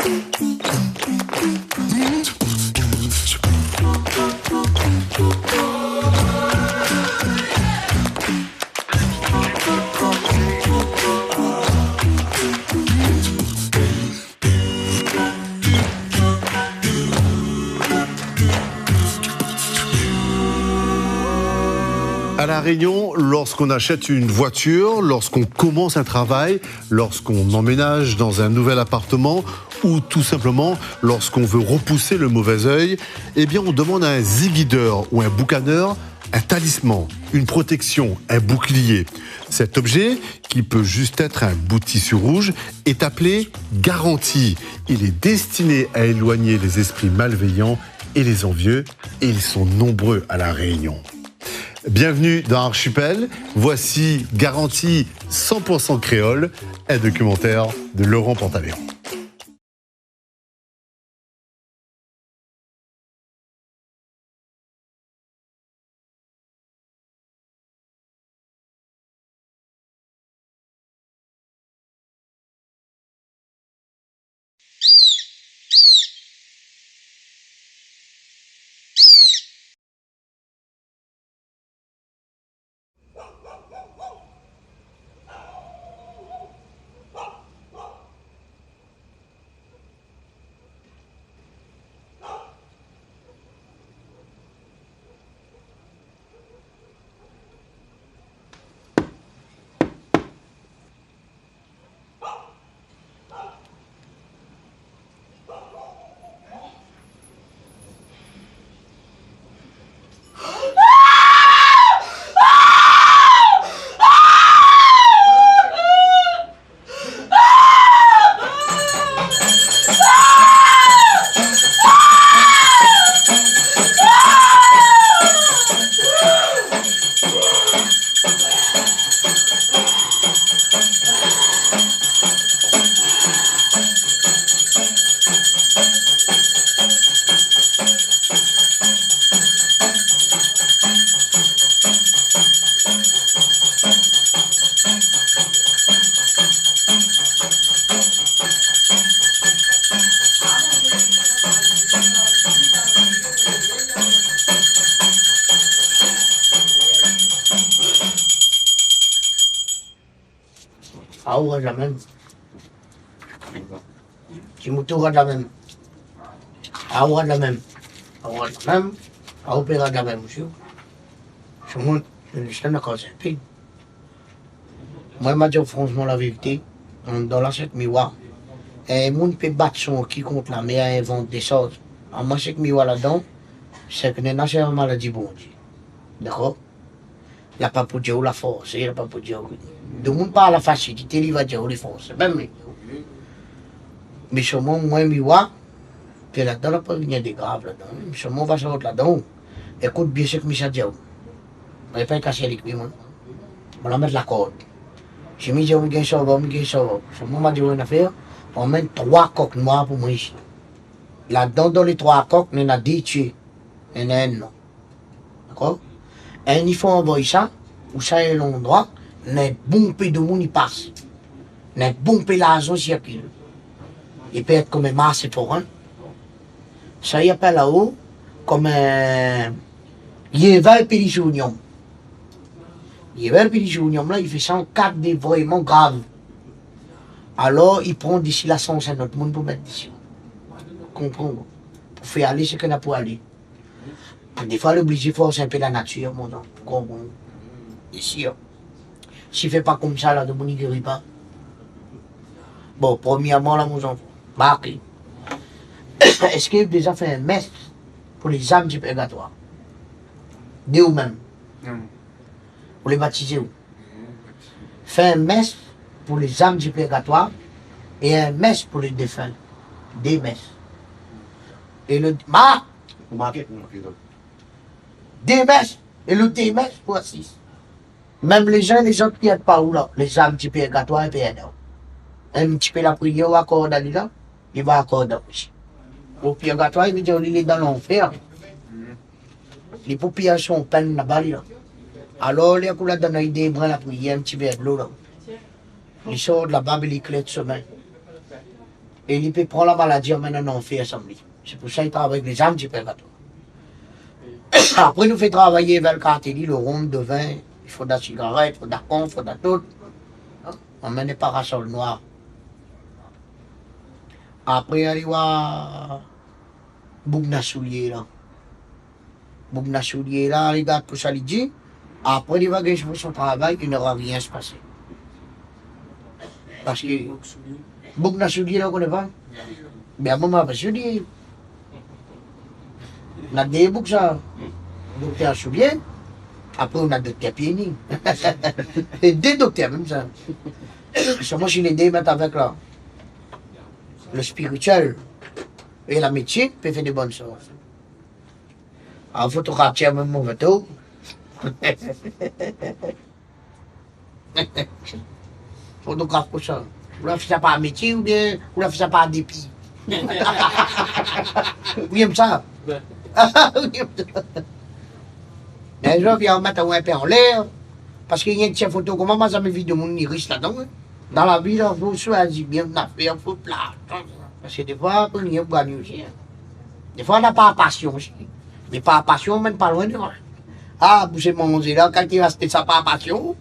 À La Réunion, lorsqu'on achète une voiture, lorsqu'on commence un travail, lorsqu'on emménage dans un nouvel appartement ou tout simplement lorsqu'on veut repousser le mauvais œil, eh bien on demande à un ziguideur ou un boucaneur un talisman, une protection, un bouclier. Cet objet, qui peut juste être un bout de tissu rouge, est appelé garantie. Il est destiné à éloigner les esprits malveillants et les envieux, et ils sont nombreux à La Réunion. Bienvenue dans Archipel, voici Garantie 100% créole, un documentaire de Laurent Pantaléon. Ahora la même. Chimutura la même. Ahora la même. Ahora la même. Ahora la même, monsieur. Je monte, je ne sais pas c'est moi, je dis franchement la vérité. Dans la cette miwa, et mon peut battre son qui contre la mer invente des choses. En moi, c'est que miwa là-dedans, c'est que n'est pas maladie bon Dieu. D'accord? Il n'y a pas pour Dieu la force, il n'y a pas pour Dieu. De monde pas la facilité, il va dire les forces. Même mais seulement moi, miwa, que là-dedans, il n'y a pas rien de grave là-dedans. Seulement, on va sortir là-dedans. Écoute bien ce que Michel dit. On ne va pas casser les cuits, on va mettre la corde. J'ai mis un gain sur le Seulement, on m'a dit une affaire, on met 3 coques noires pour moi ici. Là-dedans, dans les 3 coques, on a 10 tués. Il y en a un non. D'accord? Et il faut envoyer ça, où ça est l'endroit, on a un bon peu de monde qui passe. On a un bon peu d'argent qui circule. Il peut être comme un masse pour un. Ça y appelle là-haut comme un. Yevel Pélijounium. Yevel Pélijounium là, il fait 104 des vraiment graves. Alors, il prend d'ici la 150 monde pour mettre d'ici. Comprendre? Pour faire aller ce qu'on a pour aller. Des fois, l'obligé force un peu la nature, mon nom. Comprendre? Ici, s'il ne fait pas comme ça, là, de mon n'y guérit pas. Bon, premièrement, là, mon enfant, marqué. Est-ce qu'il a déjà fait un messe pour les âmes du purgatoire? De vous-même. Pour les baptiser où? Fait un messe pour les âmes du purgatoire et un messe pour les défunts. Des messes. Et le. Des messes. Et le des messes pour 6. Même les gens qui n'aident pas où là, les âmes du purgatoire et PNL. Un petit peu la prière, va accorder là, il va accorder aussi. Au purgatoire, il veut dire qu'il est dans l'enfer. Les paupières sont pleines là-bas. Là. Alors, les couleurs dans l'idée, prend la prière, un petit peu de l'eau là. Ils sortent de là-bas, ils clés de semaine. Et il peut prendre la maladie, maintenant on fait assemblée. C'est pour ça qu'il travaille avec les âmes du purgatoire. Après, nous fait travailler vers le cartélie, le rhum, le vin, il faut de la cigarette, il faut de la con, il faut de la tout. On met des parasols noirs. Après, on va Bougna Soulier là. Bougna Soulier là, il regarde pour ça, il dit. Après, il va gagner son travail, il n'aura rien se passer. Parce que Bougna Soulier là, on connaît pas. Mais à un moment, je dis. On a des boucs ça. Docteur Soulier. Après, on a docteur Pieni. Et des docteurs, même ça. Moi, je l'ai aidé maintenant avec là. Le spirituel et la médecine peut faire des bonnes choses. En photographie, même mon photo. Photographe pour ça. Vous la faites ça par métier ou bien vous la faites ça par dépit. Vous aimez ça? Mais je viens mettre un peu en l'air. Parce qu'il y a une petite photo, comment moi, ça me vit de mon iris là-dedans. Dans la vie, il faut choisir bien une affaire, il faut plat. Parce que des fois, on y a gagné aussi. Des fois, on n'a pas la passion aussi. Mais pas la passion, même pas loin de moi. Ah, vous savez, mon là, quand il reste ça, pas la passion.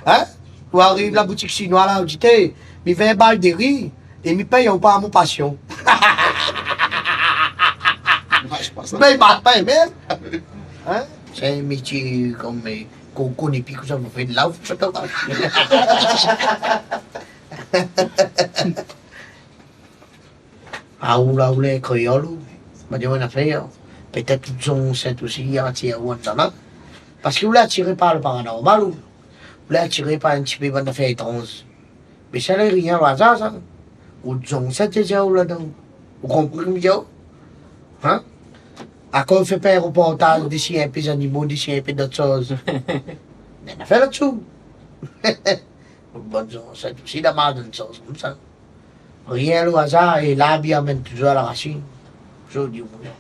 Hein? Vous arrivez à la boutique chinoise là, vous dites, il fait un bal de riz, et il paye pas à mon passion. Mais il ne pas même. Hein? C'est un métier comme qu'on connaît plus que ça vous fait de là, vous faites ah, ou là, ou les créoles, mais on a fait, peut-être qu'ils ont cette aussi, attiré ou là. Parce que vous l'attirez par le paranormal, vous l'attirez par un petit peu de fait étrange. Mais ça n'est rien au hasard, ça. Ou ont cette déjà là-dedans. Vous comprenez, hein? À quoi on fait pas un reportage d'ici un peu des animaux, d'ici un peu d'autres choses. On a fait là-dessous. Bonne chose, c'est aussi la marde d'une chose comme ça. Rien au hasard et l'habit amène toujours à la racine. Je dis au moins.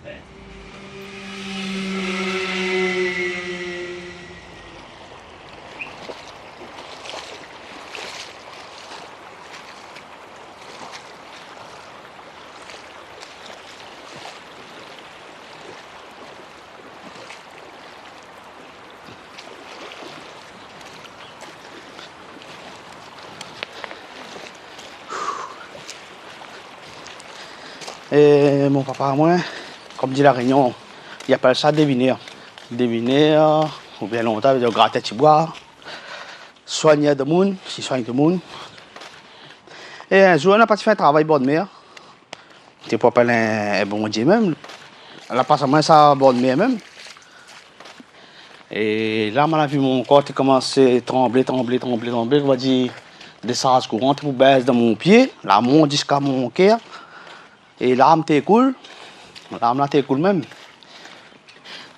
Et mon papa, moi, comme dit la Réunion, il appelle ça deviner. Deviner, ou bien longtemps, il veut dire gratter petit bois, soigner de monde, si soigne de monde. Et un jour, on a pas fait un travail bonne mère. C'est pour appeler un bon Dieu même. Elle a passé moi ça bonne mère même. Et là, on a vu mon corps commencer à trembler. On va dire des sages courantes pour baisser dans mon pied, la monte jusqu'à mon cœur. Et l'âme t'écoule, l'âme là t'écoule même.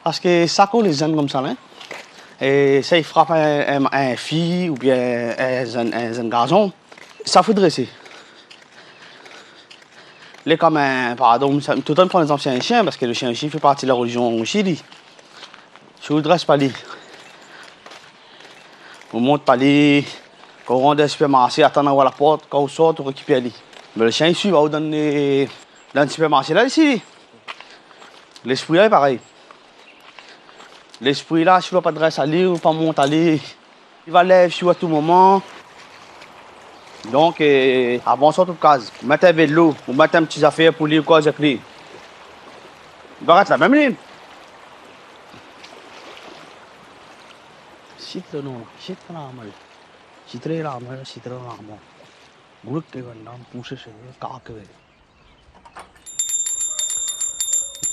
Parce que ça coule les jeunes comme ça, hein? Et ça, il frappe un fille ou bien un jeune garçon, ça fait dresser. Les comme un, pardon, tout le temps prend l'exemple, c'est un chien, parce que le chien aussi fait partie de la religion au Chili. Je vous dresse pas lui. Vous montre pas lui, quand on rentre dans le supermarché, attendant à la porte, quand on sort, on récupère lui. Mais le chien, il suit, va vous donner. Dans le supermarché là, ici, l'esprit là est pareil. L'esprit là, si tu ne vas pas adresser à lui ou pas monter à lui, il va lever sur à tout moment. Donc, avant ça, toute case, mettez un vélo ou mettez un petit affaire pour lui ou quoi, avec lui. Il va rester la même ligne. Citra no, citra ramal. Citra ramal, citra ramal. Guru ke gandam pushe se kaakve.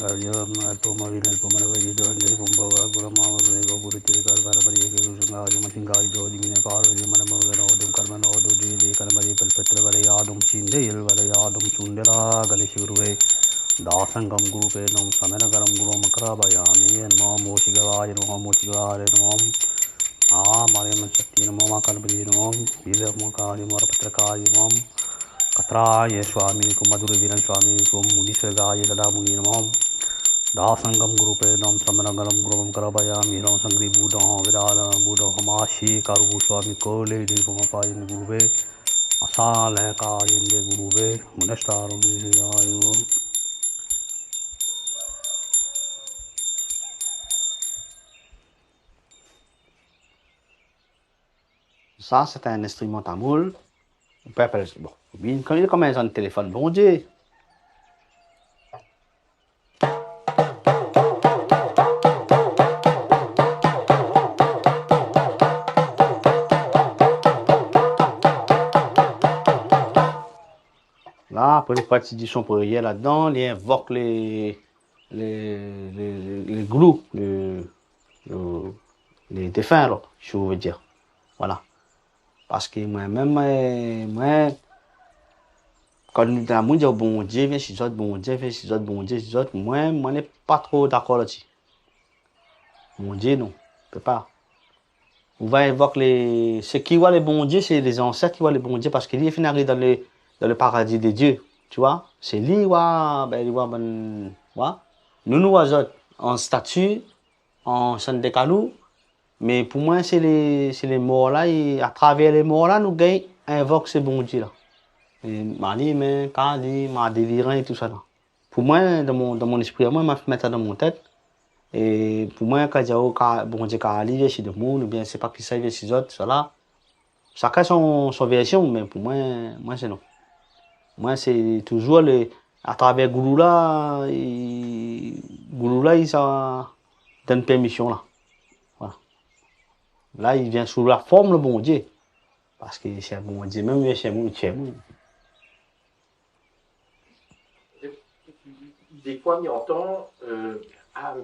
Aryam alpomari alpomaravadi dande bombaga guramavare gopuri tirikar karabari ke rusangaji masingai jodi mine parvadi manamurgana odum karmana odudi de karmari palpatra vare yadum sinde il vare yadum sundera ganesh guruve dasangam guru pe nam samena garam guru makrabayami namo moshigavaya namo moshigavaya namo Mariam Shakti namo makalbri namo Vilam kali marapatrakaya namo Katraya Swami Kumadura Viran Swami Kum Munisargaya Dada Muni Namam Dasangam Gurupe Nam Samanagaram Gurum Karabaya Miram Sangri Buddha Vidala Buddha Hamashi Karu Swami Kole Dilpumapayan Gurupe Asale Kayinde Guruve, Munestarum Isiayo. Ça, c'est un instrument tamoul. On peut appeler ça. Bon, bien, quand il commence un téléphone, bon Dieu. Là, après les parties du son prière là-dedans, il invoque les glous, les défunts, là, je veux dire. Voilà. Parce que moi, quand nous disons bon Dieu, viens chez autres, bon Dieu, viens chez autres, bon Dieu, chez autres, moi, je n'ai pas trop d'accord là-dessus. Bon Dieu, non, je peux pas. On va invoquer ceux qui voient les bons dieux, c'est les ancêtres qui voient les bons dieux parce qu'ils finissent dans le paradis des dieux. Tu vois? C'est lui, nous, autres, en statue, en scène de calou. Mais pour moi, c'est les morts là, et à travers les morts là, nous gagnons, invoquent ces bons dieux là. Mali, mais Kali, ma délivrant et tout ça là. Pour moi, dans mon esprit, moi, je mets ça dans mon tête. Et pour moi, quand j'ai bon Dieu Kali, chez le monde, ou bien c'est pas qui ça, chez les autres, cela. Chacun son version, mais pour moi c'est non. Moi, c'est toujours à travers Gouloula, il ça donne permission là. Voilà. Là, il vient sous la forme le bon Dieu. Parce que c'est un bon Dieu, même chez moi, Des fois, on entend,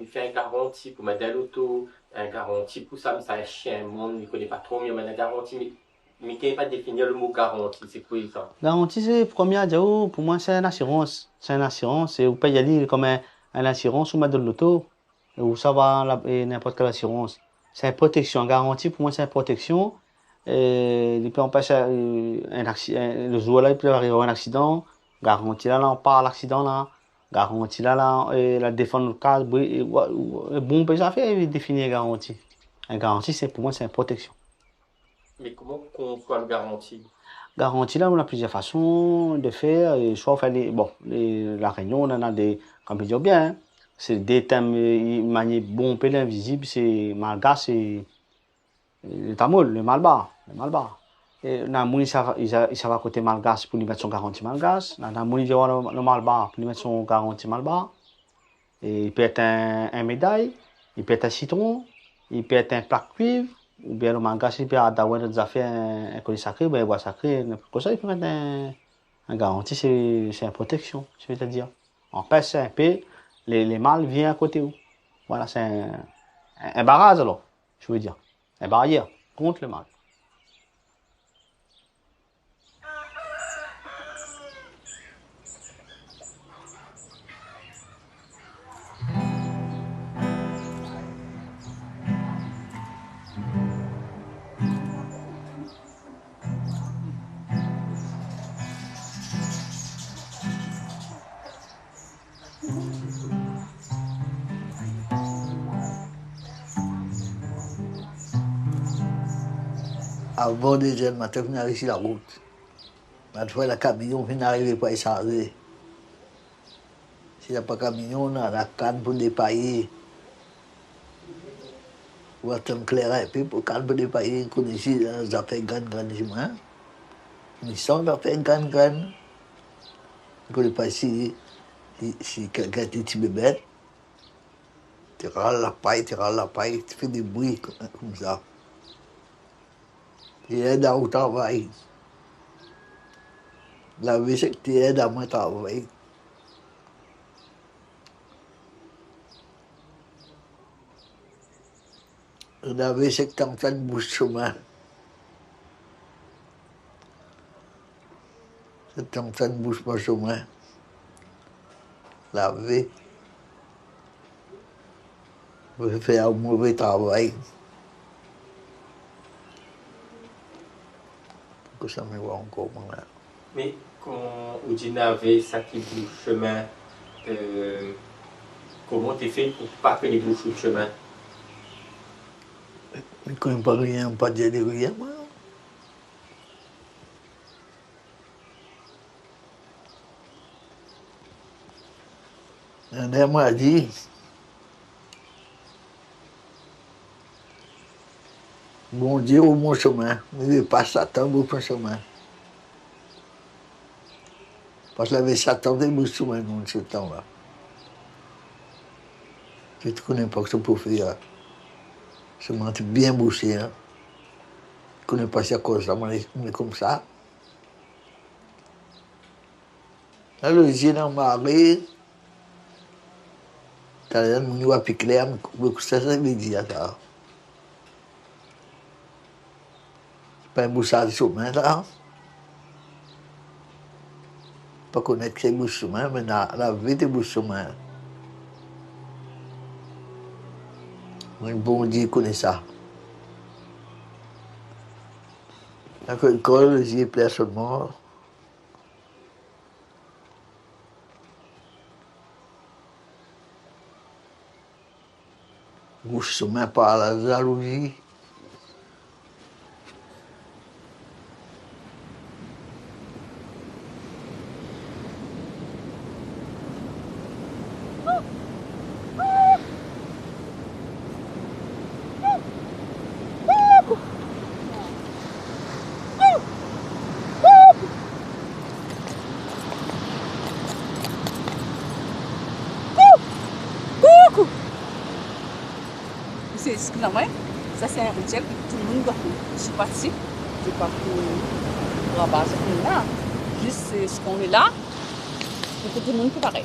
il fait une garantie pour mettre l'auto, une garantie pour ça, mais ça, un chien, monde ne connaît pas trop, mais il met une garantie, mais qui n'est pas définir le mot garantie, c'est quoi ça? Garantie, c'est première, pour moi, c'est une assurance. C'est une assurance, et vous pouvez y aller comme une assurance ou mettre de l'auto, ou ça va n'importe quelle assurance. C'est une protection. Garantie, pour moi, c'est une protection. Il peut empêcher un accident, le jour là, il peut arriver un accident. Garantie là, on part à l'accident là. Garantie là, la défense le cas. Bon, peut ça fait définir garantie. Une garantie, c'est pour moi, c'est une protection. Mais comment qu'on soit une garantie? Garantie là, on a plusieurs façons de faire. Soit on fait la réunion, on en a des, comme je dis bien, hein, c'est des thèmes, manière bon, peu invisible, c'est malgache, c'est le tamoul, le malbar. Et na mouni ça va côté malgache pour lui mettre son garantie malgache. Na mouni vient le malbar pour lui mettre son garantie malbar. Et il peut être un médaille, il peut être un citron, il peut être un plaque cuivre, ou bien le malgache il peut avoir des affaires un collier sacré, ben bois sacré, comme ça il peut mettre un garantie, c'est une protection, je veux dire. En fait, c'est un peu les mâles viennent à côté où. Voilà, c'est un barrage alors, je veux dire. Une barrière contre le mal. Avant de jeunes, matin, on arrive sur la route. Maintenant, le camion vient d'arriver pour s'arrêter. S'il n'y a pas de camion, on a la canne pour dépailler. Ou attendre clair et puis pour canne pour dépailler, qu'on ici, ça fait grande chemin. Ils sont ça fait grande. Qu'on est pas si quelqu'un est petit bébé. Tu râles la paille, tu fais des bruits comme ça. Tu aides au travail. La vie, c'est que tu aides à mon travail. La vie, c'est que tu entends une bouche chemin. C'est que tu entends une bouche pas chemin. La vie, vous faire un mauvais travail. Que ça me voit encore moins. Mais quand on avait ça qui bouge chemin, comment tu fais pour pas que les bouches de chemin? Je ne connais pas rien, pas dire rien, moi. Un homme m'a dit, bon Dieu au mon chemin, ne pas Satan au mon chemin. Parce que avait Satan des bouts chemin dans ce temps-là. Je ne connais pas ce pour faire. Je m'en suis bien bouché. Hein. Je ne connais pas cette cause-là, mais comme ça. Alors, j'ai dans ma rue. T'as un niveau plus clair, mais ça veut dire ça. C'est pas un bouchard de chemin, là. Pas connaître ces bouts de chemin, mais la vie des bouts de chemin. Un bon Dieu connaît ça. À l'école, j'y ai personne mort. Bouche chemin par la jalousie. C'est ce que ça c'est un rituel que tout le monde doit faire. Je suis partie, je pas pour rabattre là. Juste ce qu'on est là, pour que tout le monde peut pareil.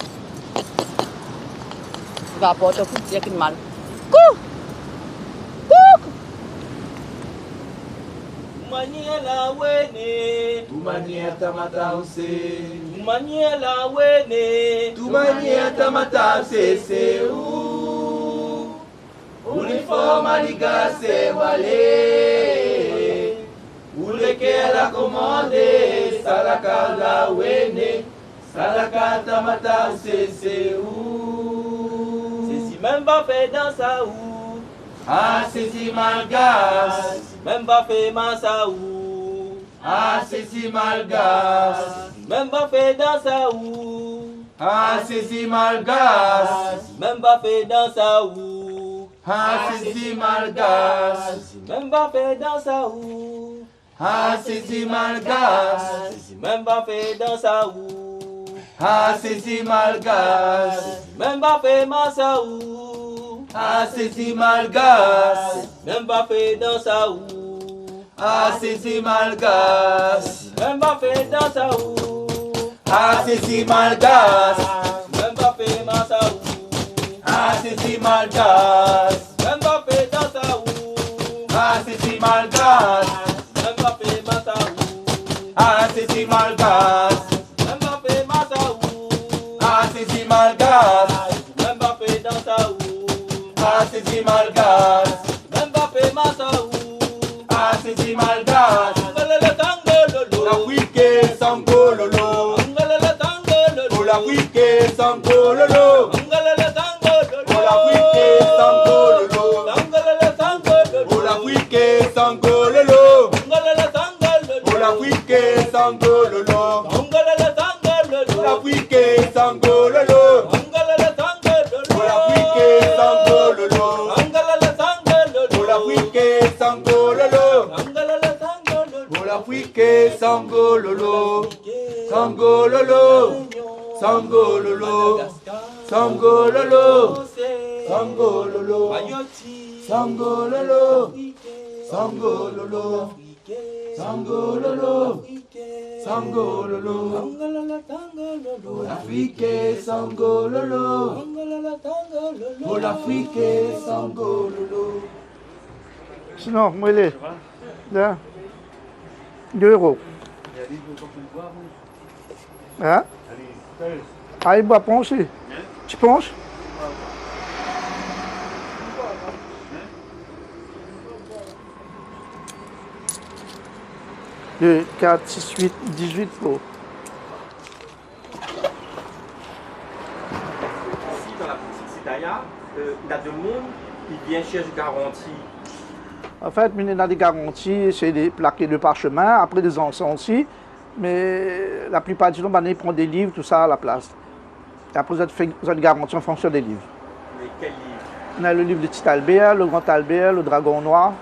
Il va apporter pour dire qu'il mal. Coucou! Coucou! Tumaniela wene, tumania tamata use, tumaniela wene, tumania tamata use uniforme aligase wale, ulekela commande, salaka la wene, salaka tamata use si même pas fait dans sa ou, ah c'est si malgas. Même pas fait massa ou, ah c'est si malgas. Même pas fait dans sa ou, ah c'est si malgas. Même pas fait dans sa ou, ah c'est si malgas. Même pas fait dans sa ou, ah c'est si malgas. Même pas fait dans sa ou, ah c'est si malgas. Même pas fait massa ou, ah c'est si malgas. Même pas fait dans sa ou, ah c'est si malgas. Même pas fait dans sa ou, ah c'est si malgas. Même pas fait massa ou, ah c'est si malgas. Même pas fait dans sa ou, ah c'est si malgas. Même pas fait massa ou, ah c'est si malgas. Même pas fait massa ou, ah c'est si malgas. Même pas fait dans sa ou, ah c'est si malgas. Même pas fait massa ou, ah c'est si malgas. La wiki sangololo, la wiki sangololo, la wiki sangololo, la wiki sangololo, la wiki sangololo, la wiki sangololo, la wiki sangololo, la wiki sangololo. Wike sangololo, sangololo, sangololo, sangololo, sangololo, sangololo, sangololo, sangololo, sangololo, Olafike sangololo, Olafike sangololo. Sinon, moi, il est là. 2 euros. Hein? Ah, il boit penser. Tu penses? Deux, 4, 6, 8, 18 pots. Ici, dans la boutique Citaya, il y a des monde qui vient chercher garantie. En fait, on a des garanties, c'est des plaqués de parchemin, après des encens aussi, mais la plupart du temps, on prend des livres, tout ça à la place. Et après, vous êtes garanti en fonction des livres. Mais quel livre? On a le livre de Petit Albert, le Grand Albert, le Dragon Noir.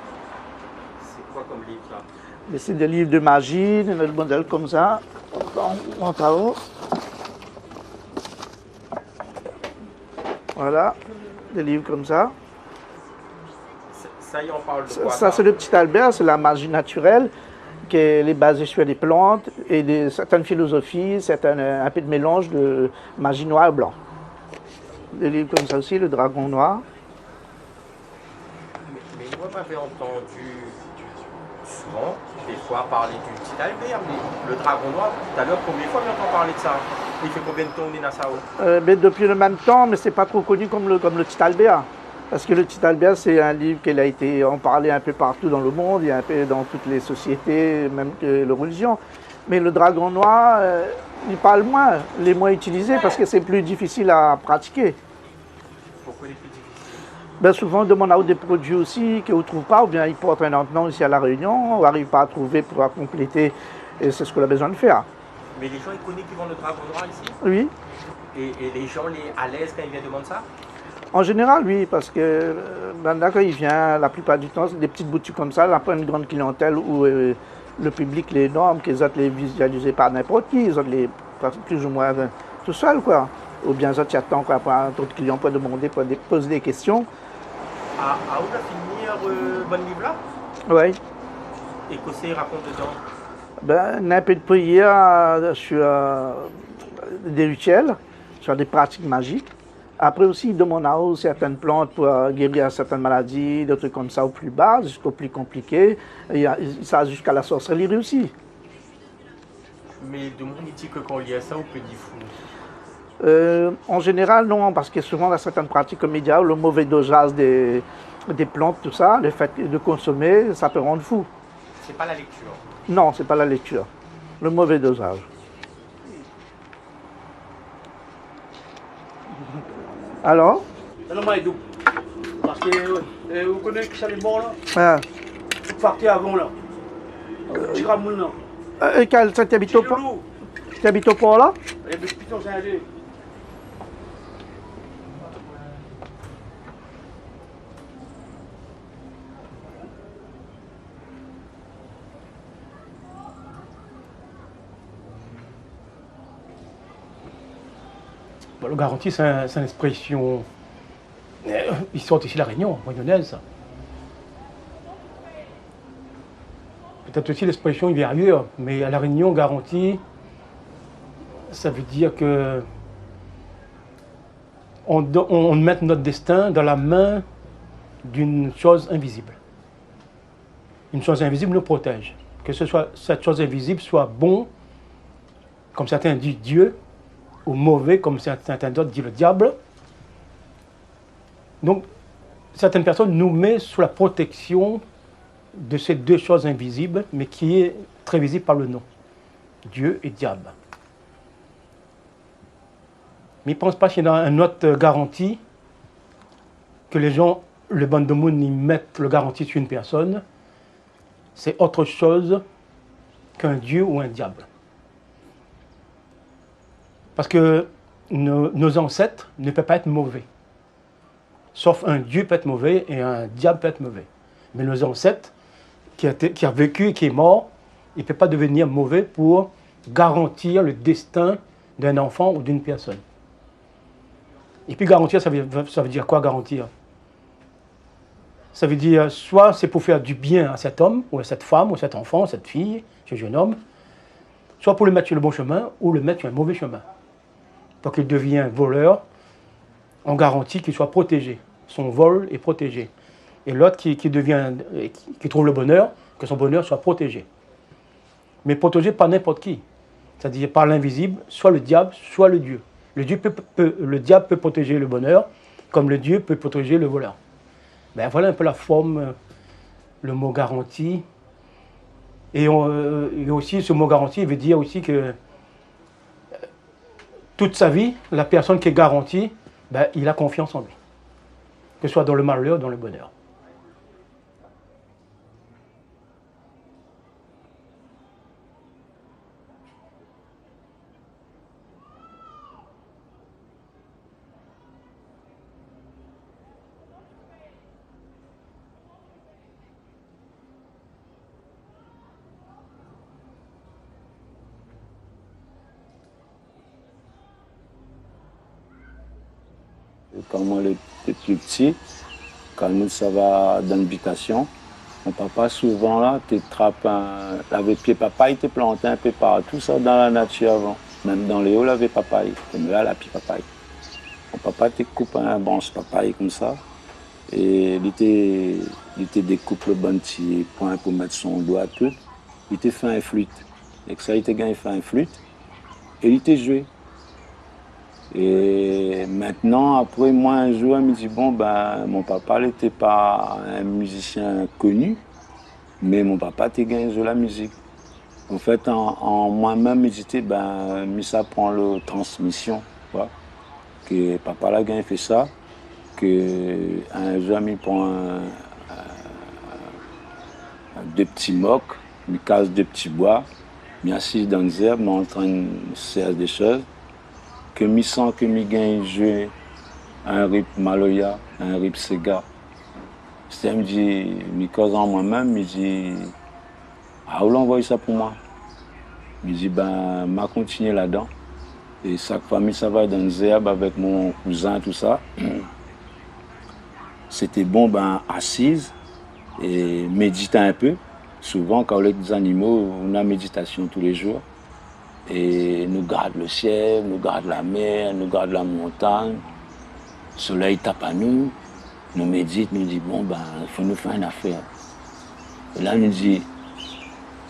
C'est quoi comme livre ça? C'est des livres de magie, des modèles comme ça. En travaux. Voilà, des livres comme ça. Ça y on parle de quoi? Ça c'est le Petit Albert, c'est la magie naturelle qui est basée sur des plantes et certaines philosophies, un peu de mélange de magie noire et blanc. Des livres comme ça aussi, le Dragon Noir. Mais moi j'avais entendu souvent, des fois, parler du Petit Albert, mais le Dragon Noir, tout à l'heure, combien de fois j'entends parler de ça? Il fait combien de temps on est dans ça? Mais depuis le même temps, mais c'est pas trop connu comme le Petit Albert. Parce que le Petit Albert, c'est un livre qui a été en parlé un peu partout dans le monde, il y a un peu dans toutes les sociétés, même que les religions. Mais le Dragon Noir, il parle moins, il est moins utilisé parce que c'est plus difficile à pratiquer. Pourquoi il est plus difficile? Ben souvent, on demande des produits aussi qu'on ne trouve pas, ou bien ils portent un nom ici à La Réunion, on n'arrive pas à trouver pour compléter, et c'est ce qu'on a besoin de faire. Mais les gens, ils connaissent qui vendent le Dragon Noir ici? Oui. Et les gens, les à l'aise quand ils viennent demander ça? En général, oui, parce que maintenant, quand il vient, la plupart du temps, c'est des petites boutiques comme ça, là, pas une grande clientèle où le public les norme, qu'ils ont les visualisés par n'importe qui, ils ont les plus ou moins tout seul, quoi. Ou bien ils attendent quoi, pour un autre client pour demander, pour poser des questions. À où va finir bon livre là? Oui. Et qu'est-ce qu'il raconte dedans? Ben, un peu de prière sur des rituels, sur des pratiques magiques. Après aussi, il demande à eux certaines plantes pour guérir certaines maladies, des trucs comme ça au plus bas, jusqu'au plus compliqué. Et ça jusqu'à la sorcellerie aussi. Mais de monde il dit que quand il y a ça, on peut dire fou. En général, non, parce que souvent, dans certaines pratiques comme médias, le mauvais dosage des plantes, tout ça, le fait de consommer, ça peut rendre fou. C'est pas la lecture? Non, c'est pas la lecture. Le mauvais dosage. Alors? Parce que vous connaissez que ça les morts là? Ah. Vous partez avant là. Tu ramènes là. Et quel, ça t'habite au port? Tu habites au port là? Et puis putain, c'est allé. Bon, le garanti, c'est une expression. Ils sont ici la Réunion, moyennaise. Peut-être aussi l'expression il vient ailleurs, mais à la Réunion, garantie, ça veut dire que on met notre destin dans la main d'une chose invisible. Une chose invisible nous protège. Que cette chose invisible soit bon, comme certains disent Dieu, ou mauvais, comme certains d'autres disent le diable. Donc, certaines personnes nous mettent sous la protection de ces deux choses invisibles, mais qui est très visible par le nom. Dieu et diable. Mais ils ne pensent pas qu'il y a une autre garantie, que les gens, le bande de monde, ils mettent le garantie sur une personne. C'est autre chose qu'un Dieu ou un diable. Parce que nos ancêtres ne peuvent pas être mauvais. Sauf un Dieu peut être mauvais et un diable peut être mauvais. Mais nos ancêtres, qui a vécu et qui est mort, il ne peut pas devenir mauvais pour garantir le destin d'un enfant ou d'une personne. Et puis garantir, ça veut dire quoi garantir? Ça veut dire soit c'est pour faire du bien à cet homme, ou à cette femme, ou à cet enfant, ou à cette fille, ce jeune homme, soit pour le mettre sur le bon chemin, ou le mettre sur un mauvais chemin. Donc il devient voleur, on garantit qu'il soit protégé. Son vol est protégé. Et l'autre qui trouve le bonheur, que son bonheur soit protégé. Mais protégé par n'importe qui. C'est-à-dire par l'invisible, soit le diable, soit le Dieu. Le diable peut protéger le bonheur, comme le Dieu peut protéger le voleur. Ben voilà un peu la forme, le mot garantie. Et aussi, ce mot garantie veut dire aussi que toute sa vie, la personne qui est garantie, ben, il a confiance en lui. Que ce soit dans le malheur ou dans le bonheur. Quand moi j'étais plus petit, quand nous ça va dans l'habitation, mon papa souvent là, tu trappes avec pied papaye, tu planté un peu partout ça dans la nature avant. Même dans les hauts, avec papaye. Comme là, la pied papaye. Mon papa te coupe un branche papaye comme ça. Et il te découpe le bon petit point pour mettre son doigt tout. Il te fait un flûte. Et que ça, il te gagne fait un flûte. Et il te joué. Et maintenant, après, moi, un jour, il me dit, bon, ben, mon papa n'était pas un musicien connu, mais mon papa te gagne jouer la musique. En fait, en moi-même, j'étais, ben, ça prend la transmission, quoi. Que papa l'a gagné fait ça, que un jour, il prend deux petits mocs, il casse deux petits bois, il assis dans les herbes, il est en train de faire des choses, que je sens que je gagne jouer un rip Maloya, un rip Sega. C'est me dit, je cause en moi-même, je dis, ah, où l'envoie ça pour moi? Je dis, ben, je vais continuer là-dedans. Et chaque famille, ça va dans les herbes avec mon cousin, tout ça. C'était bon, ben, assise et méditer un peu. Souvent, quand on est des animaux, on a méditation tous les jours. Et nous garde le ciel, nous garde la mer, nous garde la montagne. Le soleil tape à nous, nous médite, nous dit, bon, ben, il faut nous faire une affaire. Et là, nous dit,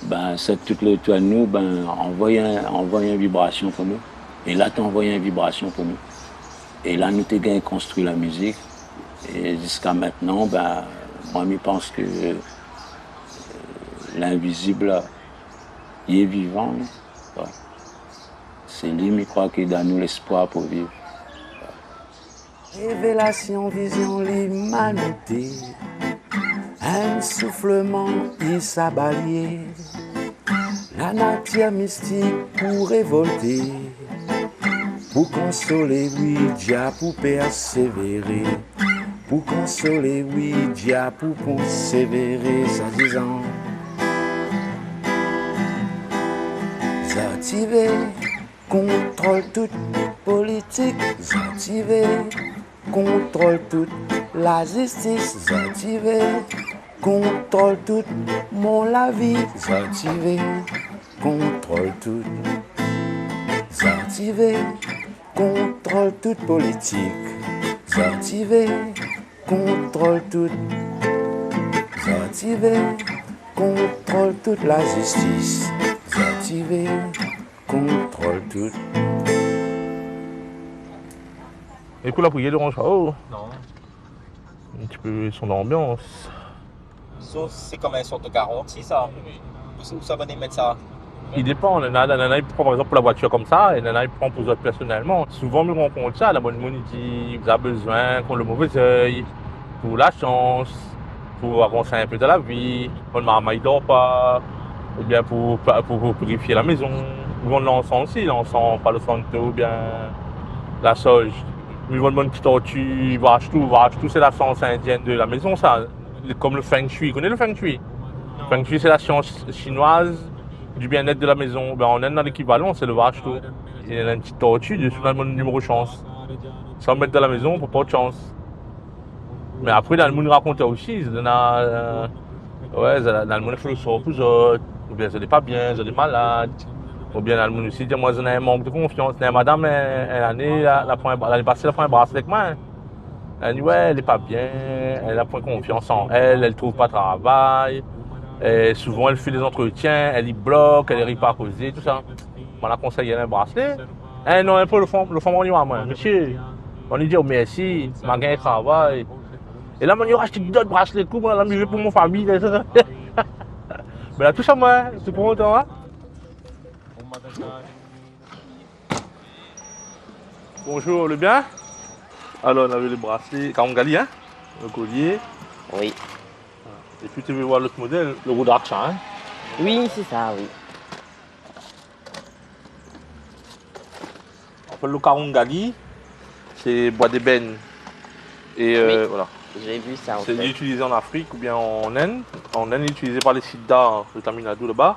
ben, c'est tout le toit de nous, ben, envoyez une vibration pour nous. Et là, tu as envoyé une vibration pour nous. Et là, nous t'ai construit la musique. Et jusqu'à maintenant, ben, moi, je pense que l'invisible, il est vivant. Ouais. C'est lui, je crois, qui donne nous l'espoir pour vivre. Révélation, vision, l'humanité. Un soufflement, il s'abalier. La nature mystique pour révolter. Pour consoler, oui, Dia pour persévérer. Pour consoler, oui, Dia pour persévérer, ça disant. Activer, contrôle toute politique. Activer, contrôle toute la justice. Activer, contrôle toute la vie. Activer, contrôle toute. Activer, contrôle toute politique. Activer, contrôle toute. Activer, contrôle toute la justice. Activer, contrôle tout. Écoute la prière de Ronchao. Non. Un petit peu son ambiance. C'est comme une sorte de garantie, ça. Où ça va mettre ça? Il dépend. Nana, il prend par exemple pour la voiture comme ça, et Nana, il prend pour eux personnellement. Souvent, on rencontre ça. La bonne monde dit vous avez besoin qu'on le mauvais œil, pour la chance, pour avancer un peu dans la vie. Mon maman, il dort pas. Ou bien pour purifier la maison. Ils vendent l'encens aussi, l'encens, pas le santo, ou bien la sauge. Ils vendent une petite tortue, ils vachent tout, c'est la science indienne de la maison, ça. Comme le Feng Shui, vous connaissez le Feng Shui? Le Feng Shui, c'est la science chinoise du bien-être de la maison. Ben, on est dans l'équivalent, c'est le vache tout. Il y a une petite tortue, dessus on a le numéro chance. Ça on met dans la maison pour pas de chance. Mais après, dans le monde raconte aussi, dans le monde philosophe, ou bien je n'ai pas bien, je suis malade. Ou bien dans le monde aussi, moi j'ai un manque de confiance. Madame, l'année passée, elle a pris un bracelet avec moi. Elle dit ouais, elle n'est pas bien, elle a pas confiance en elle, elle ne trouve pas de travail. Et souvent elle fait des entretiens, elle y bloque, elle n'arrive pas à causer, tout ça. On a conseillé un bracelet. Non, un peu le fond on y va, moi. Monsieur, on lui dit oh, merci, je m'ai gagné travail. Et là, on a acheté d'autres bracelets, on a mis pour mon famille. Mais là, tout ça, moi, c'est pour autant. Hein? Bonjour, le bien? Alors, on avait les bracelets, Karongali, hein? Le collier. Oui. Et puis, tu veux voir l'autre modèle, le roux d'argent, hein? Oui, c'est ça, oui. En fait, le Karongali, c'est bois d'ébène. Et oui. Voilà. J'ai vu ça en fait. C'est utilisé en Afrique ou bien en Inde. En Inde, utilisé par les Siddhas de Tamil Nadu là-bas.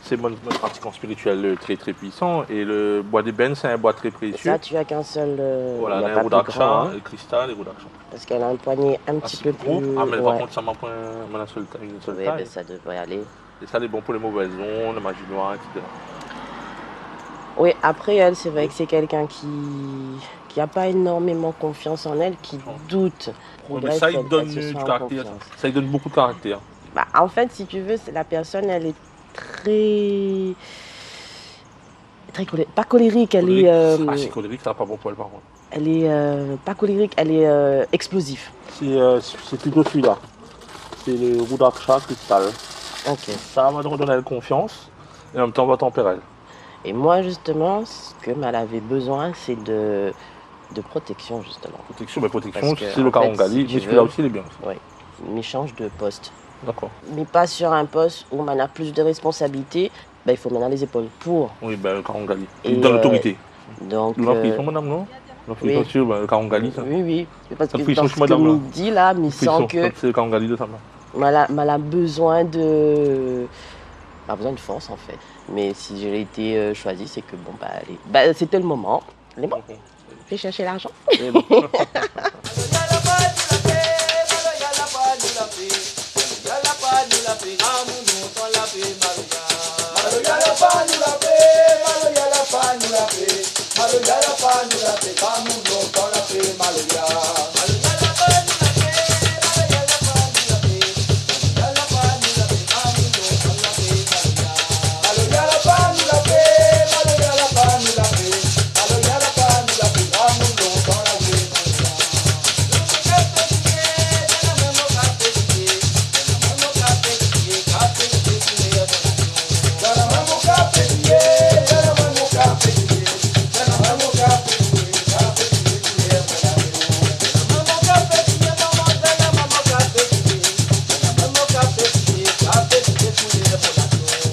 C'est mon pratiquant spirituel très très puissant. Et le bois d'ébène, c'est un bois très précieux. Ça, tu as qu'un seul. Voilà, il y a le pas plus grand, Rudraksha, hein. le cristal et le Rudraksha. Parce qu'elle a un poignet un petit peu Gros. plus. Ah, mais ouais. par contre, ça m'a pris une seule taille. Une seule Oui, taille. ben, ça devrait aller. Et ça, c'est bon pour les mauvaises ondes, la magie noire, etc. Oui, après elle, c'est vrai que c'est quelqu'un qui n'a pas énormément confiance en elle, qui doute. Ouais, mais ça, il donne du caractère. Ça, il donne beaucoup de caractère. Bah, en fait, si tu veux, la personne, elle est très colérique. Pas colérique, elle est. Ah, c'est colérique, ça n'a pas bon pour elle, par contre. Elle est pas colérique, elle est explosive. C'est plutôt celui-là. C'est le Rudraksha cristal. Ok. Ça va donner elle confiance et en même temps, on va tempérer elle. Et moi, justement, ce que elle avait besoin, c'est de protection, justement. Protection, mais protection, Parce que, c'est le en fait, Karangali, si mais tu celui-là veux, aussi, il est bien. Oui, mais change de poste. D'accord. Mais pas sur un poste où on a plus de responsabilités, ben, il faut maintenant les épaules pour. Oui, ben, le Karangali. Et, Il donne l'autorité. Donc. Nous l'impression, madame, non? L'impression Oui. sur le Karangali, ça. Oui, oui. Parce que Ça dans fait ce chaud, madame, qu'il là. me dit là, mais sans que. C'est le Karangali de sa main. Elle a besoin de. Pas besoin de force en fait. Mais si je l'ai été choisie, c'est que bon, bah, allez. Bah, c'était le moment. Elle est bon. Fais chercher l'argent.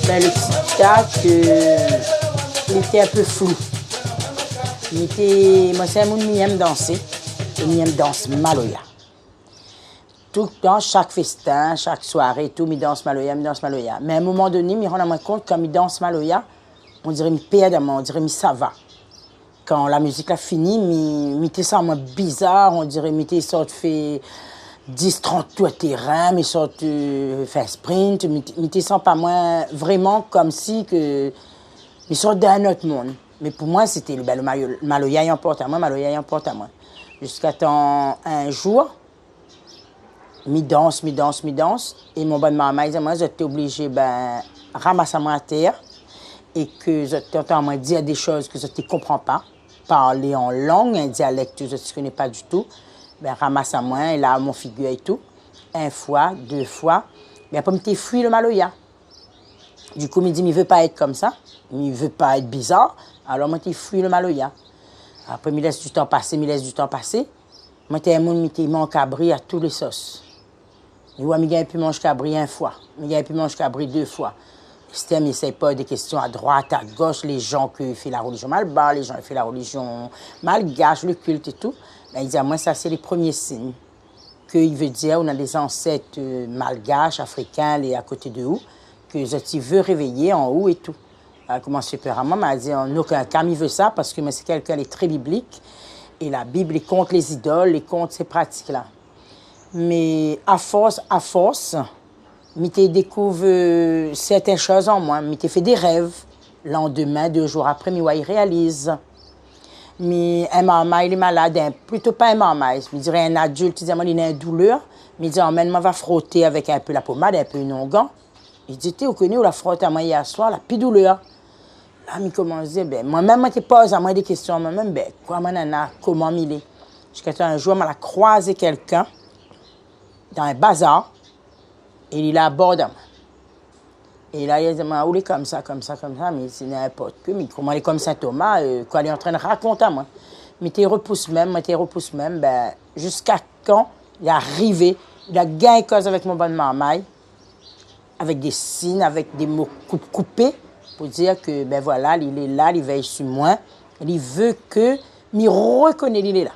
Ben, le petit tac, il était un peu flou. Moi, c'est un monde qui aime danser. Et il aime danser Maloya. Tout le temps, chaque festin, chaque soirée, tout, il danse Maloya, il danse Maloya. Mais à un moment donné, il rend compte, quand il danse Maloya, on dirait qu'il perd, on dirait qu'il ça va. Quand la musique a fini, il était ça moins bizarre, on dirait qu'il sort fait 10, 30 tours terrain, mais sort faire sprint, il était ça pas moins vraiment comme si que il sort d'un autre monde. Mais pour moi, c'était le Maloya, il importe à moi, Maloya, il importe à moi. Jusqu'à temps un jour, mi danse. Et mon bon maman, il dit, moi, j'étais obligé de ramasser moi à terre et que j'entends dire des choses que je ne comprends pas. Parler en langue, un dialecte que je ne connais pas du tout. Ramasse à moi, et là, mon figure et tout. 1 fois, 2 fois. Mais après, je fui le Maloya. Du coup, il me dit, il ne veut pas être comme ça. Il ne veut pas être bizarre. Alors, moi, je fui le Maloya. Après, il laisse du temps passer. Moi, j'étais un monde qui mange cabri à tous les sauces. Je vois, il pu manger cabri 1 fois. Il pu manger cabri 2 fois. Le système, il n'essaie pas des questions à droite, à gauche, les gens qui font la religion malbar, les gens qui font la religion malgache, le culte et tout. Ben, il dit à moi, ça, c'est les premiers signes. Qu'il veut dire, on a des ancêtres malgaches, africains, les à côté de où, que je veux réveiller en haut et tout. Elle a commencé peur à moi, mais elle a dit, en aucun cas, il veut ça, parce que c'est quelqu'un qui est très biblique. Et la Bible est contre les idoles, et contre ces pratiques-là. Mais à force, je découvre certaines choses en moi. Je fait des rêves. Le lendemain, 2 jours après, je réalise. Mais un maman, il est malade, plutôt pas un maman. Je dirais un adulte, il a une douleur. Mais il dit, emmène-moi, va frotter avec un peu la pommade, un peu une onguent. Il dit, tu connais où la frotte à moi hier soir, la plus douleur. Là, il commence à dire, moi-même, je pose à moi des questions. Moi-même, quoi, nana, comment il est? Jusqu'à un jour, je croisé quelqu'un dans un bazar, et il est à bord de moi. Et là, il a dit, où il est comme ça, mais c'est n'importe quoi. Mais comment il est comme Saint Thomas, quoi, il est en train de raconter à moi. Mais tu repousses même, jusqu'à quand il est arrivé, il a gagné cause avec mon bon maman, avec des signes, avec des mots coupés, pour dire que, voilà, il est là, il veille sur moi, il veut que, je reconnais qu'il est là.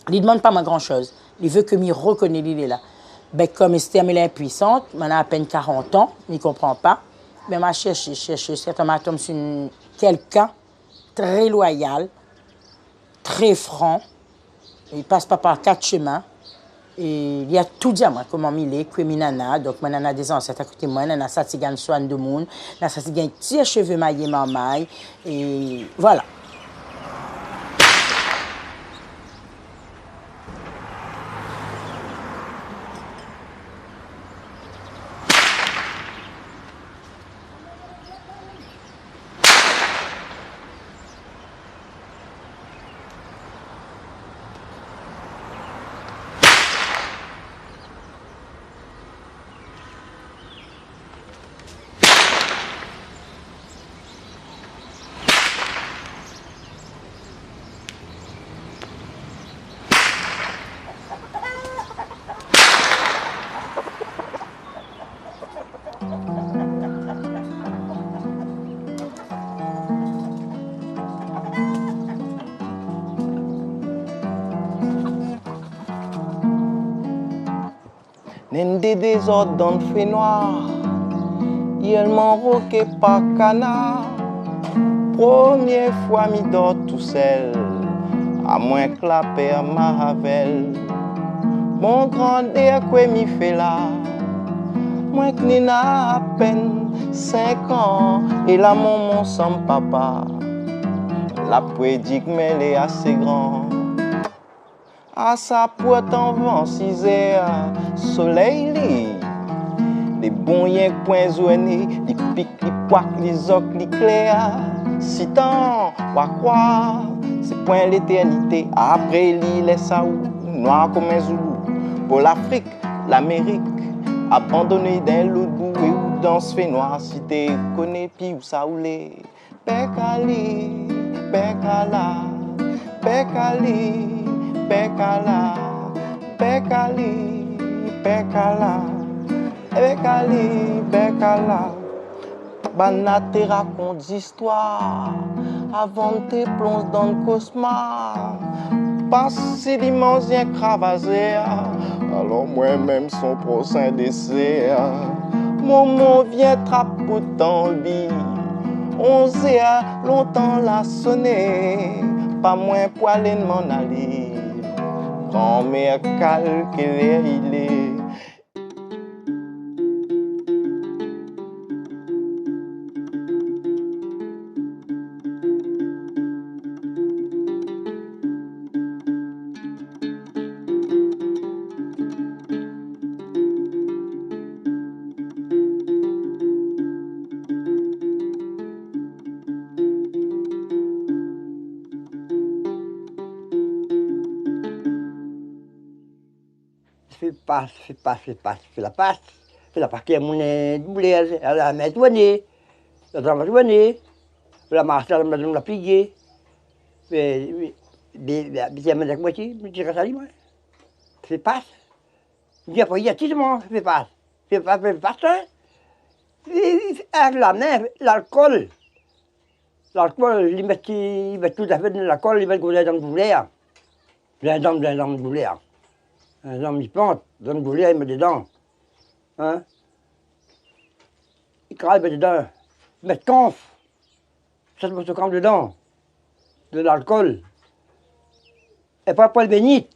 Il ne demande pas ma grand-chose. Il veut que je reconnais qu'il est là. Comme Esther, elle est impuissante, elle a à peine 40 ans, il ne comprend pas. Mais m'a cherché, certainement tombe sur quelqu'un très loyal, très franc. Il passe pas par 4 chemins. Et il y a tout dit à moi, comment il est, quoi nana. Donc, moi, nana des ancêtres à côté de moi, nana ça, c'est gagne soin de monde, nana ça, c'est gagne tire cheveux maillés, maille. Et voilà. Des désordres dans le fait noir, il m'enroquait par canard. Première fois m'y dort tout seul, à moins que la paix m'aravelle. Mon grand air quoi m'y fait là, moins que Nina à peine 5 ans, et là mon sans papa. La prédique mais elle est assez grand. À sa pointe en vent 6 heures, soleil lit. Les bons yens point zournés, les pics, les poics, les ocres, les clairs. Si tant, pas croire, c'est point l'éternité. Après l'île, les saoul, noir comme un zoulou. Pour l'Afrique, l'Amérique, abandonné d'un l'autre bout et où dans ce fait noir, si t'es connais, puis où ça oulé. Pécali, pécala, pécali. Pekala, pekali, pekala, pekali, pekala. Bana te raconte d'histoire avant de te plonger dans le cauchemar. Passer l'immense bien cravasé, alors moi-même son prochain dessert. Maman vient trapper dans le lit, 11 heures, longtemps la sonné, pas moins poilé de m'en aller. Grand-mère calculée, il est. Fais la passe, qui est mon boulette, elle a mis douanier, elle a mis douanier, elle a marché, elle a mis la piguée, mais bien avec moi, je dirais ça, moi. Fais passe. Il y a pas, il y a tout le monde, fais passe, avec la main, l'alcool, ils mettent tout à fait dans l'alcool, ils mettent dans le boulet, dans le boulet. Un homme, il plante, dans le boulet, il met dedans. Hein? Il crale, il met dedans. Il met conf. Ça se met ce camp dedans. De l'alcool. Et pas le bénit.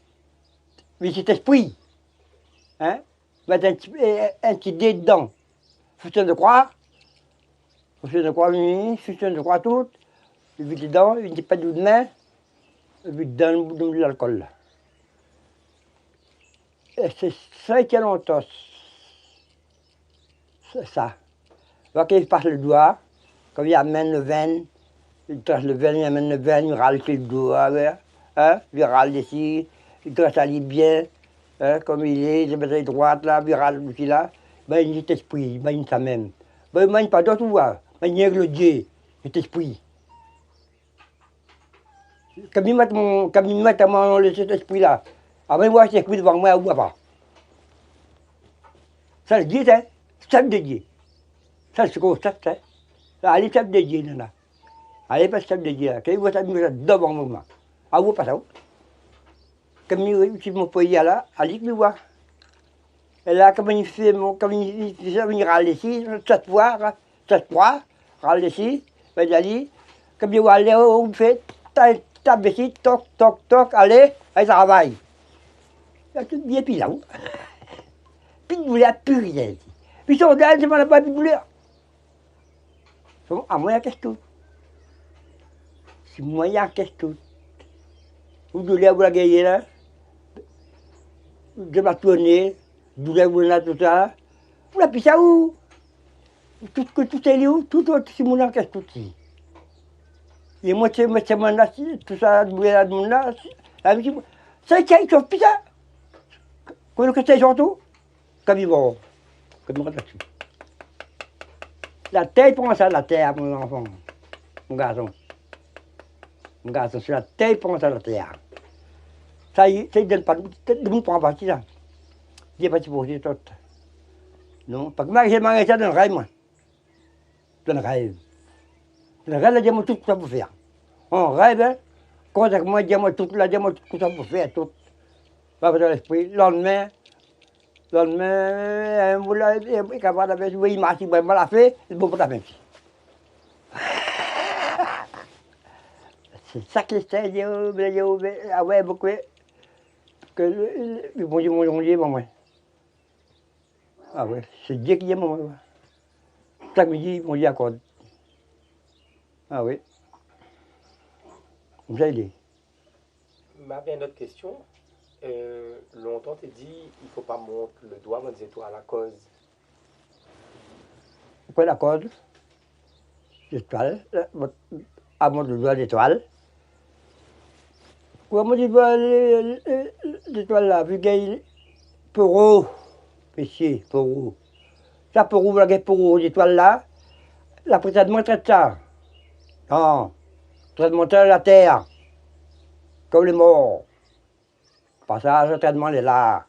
Mais cet esprit. Hein? Il met un petit dé dedans. Fusion de croix. Fusion de croix, fusion de croix toute. Il met dedans, il ne dit pas de main. Il met dedans de l'alcool. Et c'est ça qui est longtemps. C'est ça. Donc il passe le doigt, comme il amène le vin, il trace le vin, il amène le vin, il râle le doigt, hein? Il râle ici, il trace la ligne bien, hein? Comme il est, il met la droite là, il râle ici là, ben il est esprit, il manie ça même. Ben il manie pas d'autre voix, ben il le Dieu, il est esprit. Comme il met à mon cet esprit là. Ah ben moi, c'est esprit devant moi, ou pas. Ça le dit, hein? Chef de Dieu. Ça, c'est quoi, chef, hein? Allez, chef de Dieu, là. Allez, pas chef de Dieu, là. Quand vous êtes devant moi. Ah, vous pas ça. Comme si mon pays là, allez, que vous voyez. Et là, comme il fait, il râle ici, cette fois, cette fois, râle ici, ben d'aller, comme je vais aller au fait, tape ici, toc, toc, toc, allez, allez, travail. Il y a tout bien puis là. Puis de boulet, plus rien. Puis son dame, je m'en ai pas de boulet. À moi, qu'est-ce que c'est moyen, qu'est-ce que vous voulez vous la gagner là? Je vais tourner, je voulais vous la tout ça. Vous la pissez où? Tout est où? Tout c'est mon là, qu'est-ce que c'est? Et moi, c'est mon là, tout ça, je voulais la mon là. C'est qui est sur pizza? Quand que c'est surtout? Comme ils vont. Comme ils là-dessus. La terre pense à la terre, mon enfant. Mon garçon. Mon garçon, c'est la terre pense à la terre. Ça y est, c'est de ne pas prendre partie là. Je n'ai pas supposé tout. Non, parce que moi, j'ai mangé ça dans le rêve, moi. Dans le rêve. Dans le rêve, là, j'ai tout ça pour faire. On rêve, quand moi, j'ai tout là, j'ai tout ça pour faire, tout. Pas dans l'esprit. Lendemain, vous l'avez, il m'a dit, mal à fait, il ne peut pas faire. C'est ça qui est, ah ouais, beaucoup. Que ils vont dire, moi. Ah ouais, c'est Dieu qui est moi. Chaque midi, ils vont dire accord. Ah oui. Vous allez. Ma bien d'autres questions. Longtemps, tu dit il ne faut pas montrer le doigt, on disait toi à la cause. Pourquoi la cause? L'étoile, à mon doigt l'étoile. Pourquoi mon doigt l'étoile là, vu qu'il y a Peuro, ici, Peuro. Ça, Peuro, vous l'avez Peuro, l'étoile là, la précédemment traite ça. Non, traite monter la terre, comme les morts. Passage, le traitement est là.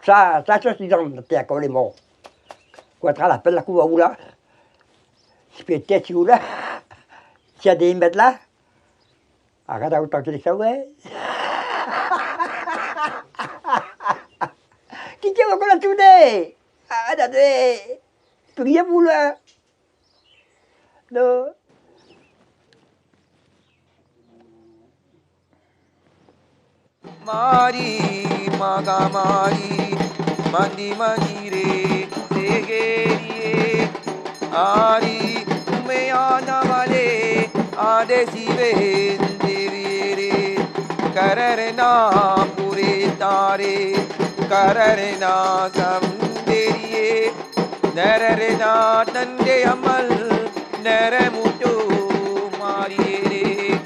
Ça, c'est dans la terre, comme les morts. Quand on appelle la couve là, si tu es où là, s'il y a des mètres là, arrête à autant que les ouais. Qui tient encore la tournée? Attendez, tu peux rien vous là? Non. Mari magamari mandi mandire segeri ari umeyana vale adesive devire kararna pure tare kararna samderiye nararna tande amal naramutu mari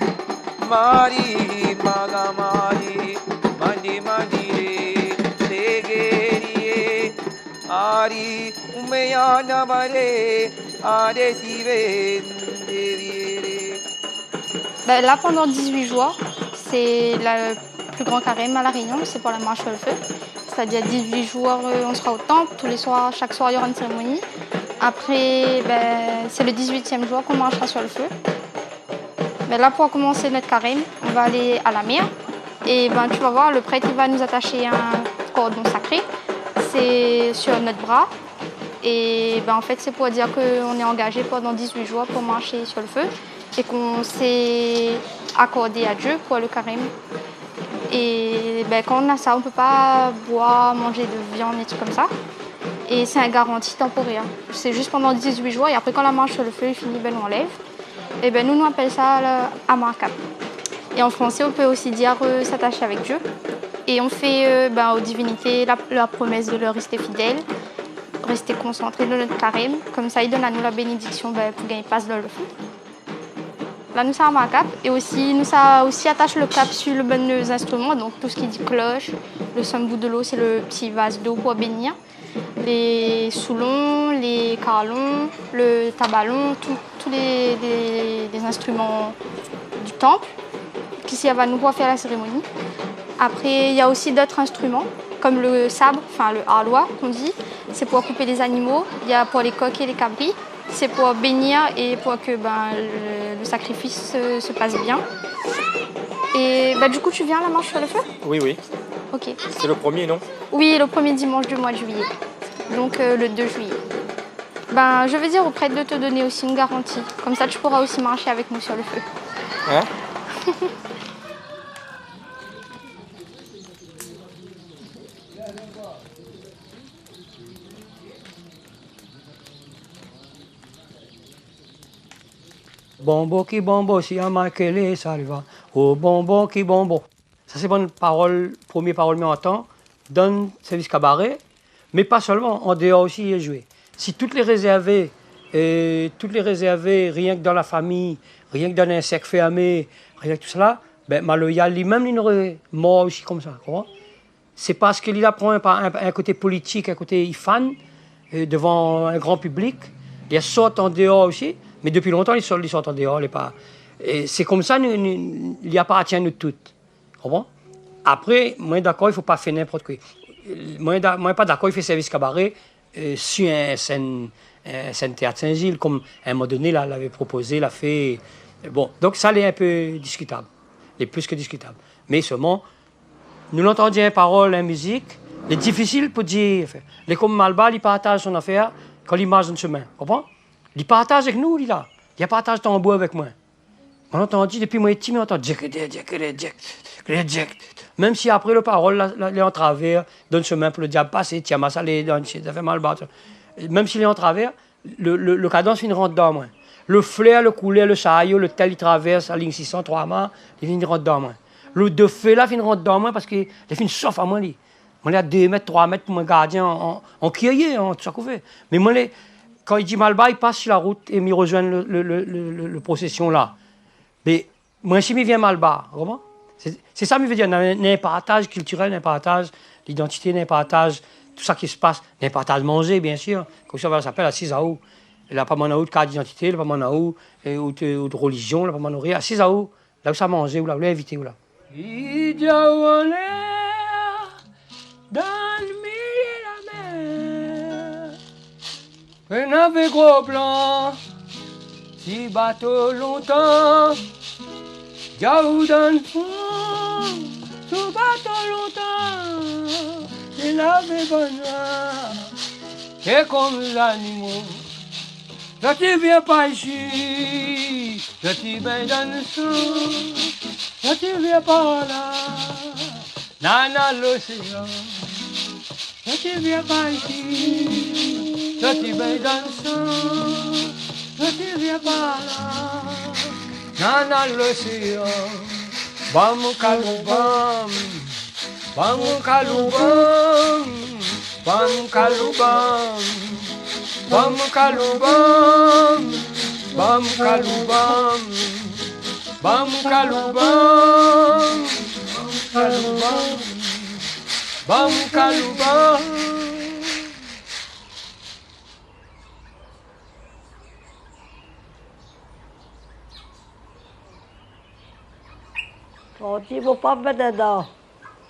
mari magamari mandi mandire segeriye ari umeyana vale adesive devire. Là, pendant 18 jours, c'est le plus grand carême à La Réunion, c'est pour la marche sur le feu. C'est-à-dire 18 jours, on sera au temple, tous les soirs, chaque soir il y aura une cérémonie. Après, c'est le 18e jour qu'on marchera sur le feu. Mais là, pour commencer notre carême, on va aller à la mer. Et tu vas voir, le prêtre il va nous attacher un cordon sacré. C'est sur notre bras. Et en fait, c'est pour dire qu'on est engagé pendant 18 jours pour marcher sur le feu. Et qu'on s'est accordé à Dieu pour le carême. Et quand on a ça, on ne peut pas boire, manger de viande et tout comme ça. Et c'est un garantie temporaire. C'est juste pendant 18 jours. Et après, quand la marche sur le feu est finie, on enlève. Et nous, on appelle ça Amarkap. Et en français, on peut aussi dire s'attacher avec Dieu. Et on fait aux divinités la promesse de leur rester fidèles, rester concentrés dans notre carême. Comme ça, ils donnent à nous la bénédiction pour gagner passe dans le feu. Là, nous sommes à cap et aussi nous ça aussi attache le cap sur le bon instruments, donc tout ce qui dit cloche, le bout de l'eau, c'est le petit vase d'eau pour bénir, les soulons, les carlons, le tabalon, tous les instruments du temple qui servent à nous pour faire la cérémonie. Après, il y a aussi d'autres instruments comme le sabre, enfin le harlois qu'on dit, c'est pour couper les animaux, il y a pour les coqs et les cabris. C'est pour bénir et pour que le sacrifice se passe bien. Et du coup, tu viens à la marche sur le feu? Oui, oui. Ok. C'est le premier, non? Oui, le premier dimanche du mois de juillet. Donc le 2 juillet. Ben, je vais dire auprès de te donner aussi une garantie. Comme ça, tu pourras aussi marcher avec nous sur le feu. Hein? Bombo qui bombo, si à Makele, ça arrive. Oh bombo qui bombo. Ça, c'est bonne parole, première parole mis en temps, dans le service cabaret, mais pas seulement, en dehors aussi, il est joué. Si toutes les réservées, rien que dans la famille, rien que dans un cercle fermé, rien que tout cela, ben, Maloya lui-même, il aurait mort aussi comme ça. C'est parce qu'il apprend un côté politique, un côté fan, devant un grand public. Il sort en dehors aussi. Mais depuis longtemps, ils sortent en dehors. C'est comme ça, il appartient à nous toutes. Comprends? Après, moi, d'accord, il ne faut pas faire n'importe quoi. Moi, pas d'accord, il fait service cabaret sur un scène théâtre Saint-Gilles, comme à un moment donné, là, l'avait proposé, l'a fait. Bon, donc ça, c'est un peu discutable. C'est plus que discutable. Mais seulement, nous l'entendions en parole, en musique, c'est difficile pour dire. Les comme Malba, il partage son affaire quand il marche dans le chemin. Comprends? Il partage avec nous, il là. Il partage ton bois avec moi. On entend dire, depuis moi, il entend même si après le parole, il est en travers, dans le chemin pour le diable passer, tiens, ma salé, ça fait mal battre. Même s'il est en travers, le cadence finit rentre dans moi. Le flair, le couler, le chariot, le tel, il traverse la ligne 603 mains, il finit rentre dans moi. Le deux feux là, finit rentre dans moi parce qu'il finit sauf à moi. Moi, il y a 2 mètres, 3 mètres pour mon gardien en crier, tout ça qu'on fait. Mais moi, quand il dit Malba, il passe sur la route et il rejoint le procession là. Mais moi, si il vient Malba, comment? C'est ça que je veux dire, un partage culturel, un partage l'identité, un partage, tout ça qui se passe, un partage manger, bien sûr. Comme ça, ça s'appelle à Cisaou. Il n'y a pas de carte d'identité, il n'y a pas de religion, il n'y a pas de rien. À Cisaou, là où ça manger, où là où l'invité, où là. Dans le milieu de la mer, un avait gros blanc, si bateau longtemps, Diaou dans le fond, sous bateau longtemps, il avait besoin, et comme les animaux, je ne viens pas ici, je te mets dans le sang, je ne viens pas là, nana l'océan, je ne viens pas ici, je te mets dans le sang, je ne viens pas là. Nana l'océan, bam kalubam, bam kalubam, bam kalubam, bam kalubam, bam kalubam, bam kalubam, bam kalubam. Il ne faut pas mettre dedans.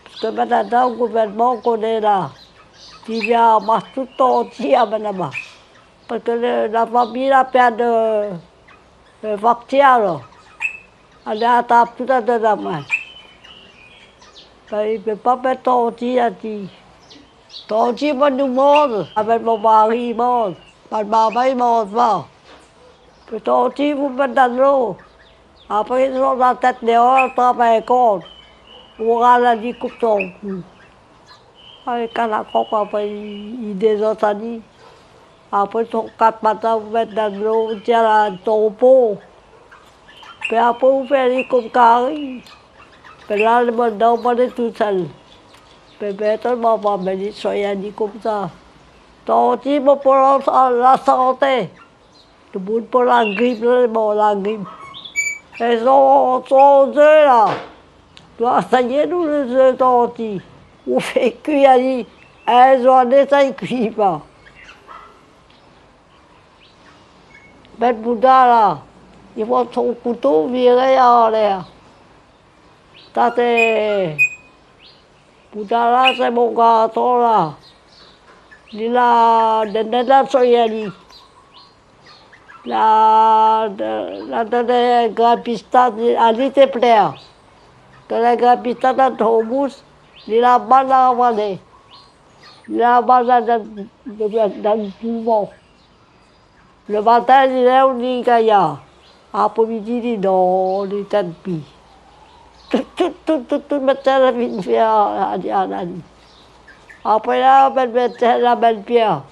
Parce que mettre dedans, le gouvernement qu'on est là, qui vient marcher tout entier à Manama. Parce que la famille a perdu le vaccin. Elle est à table tout à dedans. Il ne peut pas mettre tonti à dire. Tonti, moi, nous mort. Avec mon mari, il mort. Ma maman, il mort. Tonti, vous mettez dans l'eau. Après, ils ont la tête dehors, ils travaillent contre. On a la dit coupe son cou. Quand la coque, après, il désentendit. Après, ils sont 4 matins, vous mettez dans l'eau, vous tirez un tombeau. Puis après, vous faites comme carré. Puis là, le monde on est tout seul. Puis maintenant, ma maman dit, soyez dit comme ça. Donc, il faut pour la santé. Tout le monde pour la grippe, la grippe. Elles sont deux là. Ça y est, nous les œufs tontis. On fait cuire, elles ont des ça, ils ne cuisent pas. Ben Bouddha là, il faut son couteau virer en l'air. Ça c'est. Bouddha là, c'est mon garçon là. Il a des soyali. La grapista, elle était pleine. Que la grapista dans ton bouche, il a mal à avaler. Il a mal dans le poumon. Le matin, il est au Nigaya. Après-midi, il est dans les tapis. Tout le matin, il vient faire à Dianani. Après là, on mettait la belle pierre.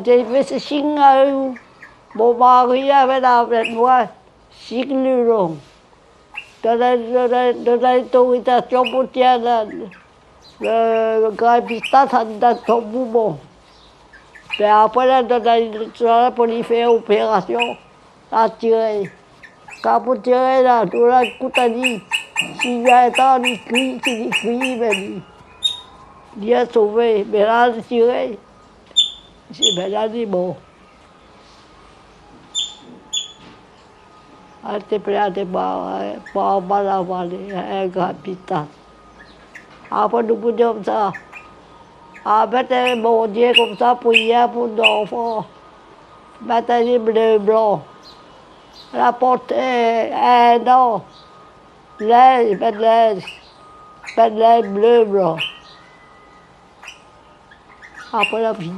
J'ai fait ce signe à eux. Mon mari avait la belle voix. Signe le long. Dans l'autorisation pour tirer le grand pistat dans son mouvement. Puis après, là, dans pour lui faire opération, à tirer. Quand vous tirez là, tout là, tout a dit, s'il y a un temps, il crie, mais il a sauvé. Mais là, il tiré. Mais là, il est mort. Elle était prête à mal avaler, un grand pistat. Après, nous pouvions ça. Après, mon Dieu, comme ça, pour hier, pour l'enfant. Maintenant, il est bleu blanc. La porte est un an. L'aile, l'aile bleu blanc. Après, la fille.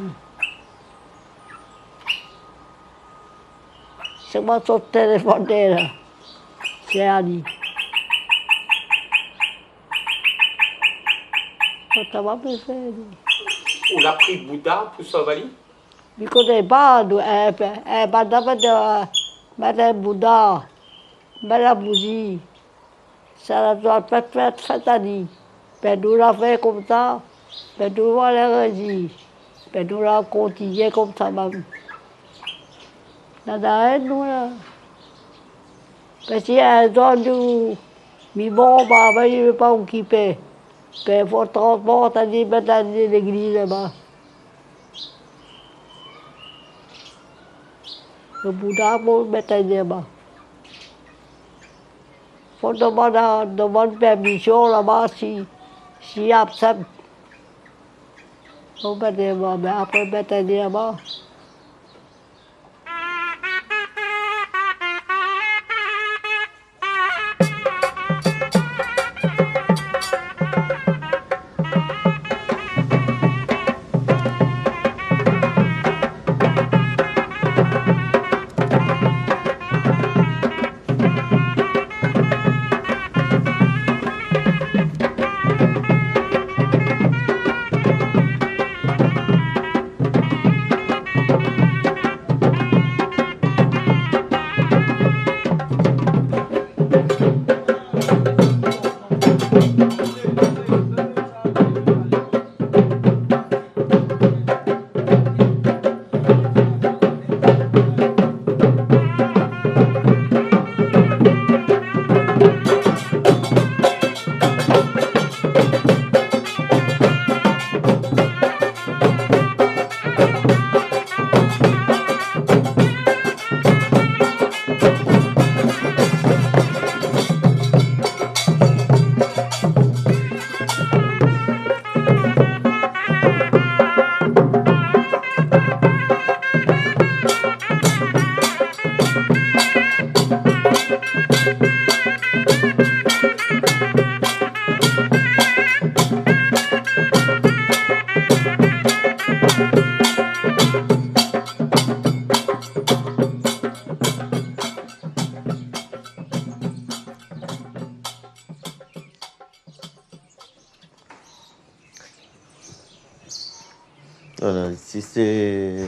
C'est moi son téléphone là. C'est Annie. Ça va plus faire. On a pris Bouddha pour sauver. Je ne connais pas, Madame Bouddha, Madame Bougie. Ça doit faire cette année. Mais nous l'avons fait comme ça, mais nous l'avons réussi. Mais nous l'avons continué comme ça même. Nada, nous là. Parce qu'il y a un don de mi bon, il ne veut pas occuper. Il faut transporter dans l'église là-bas. Le Bouddha pour mettre là-bas. Il faut demander permission là-bas si absent. Il faut mettre là-bas, mais après mettre là-bas. Voilà, ici c'est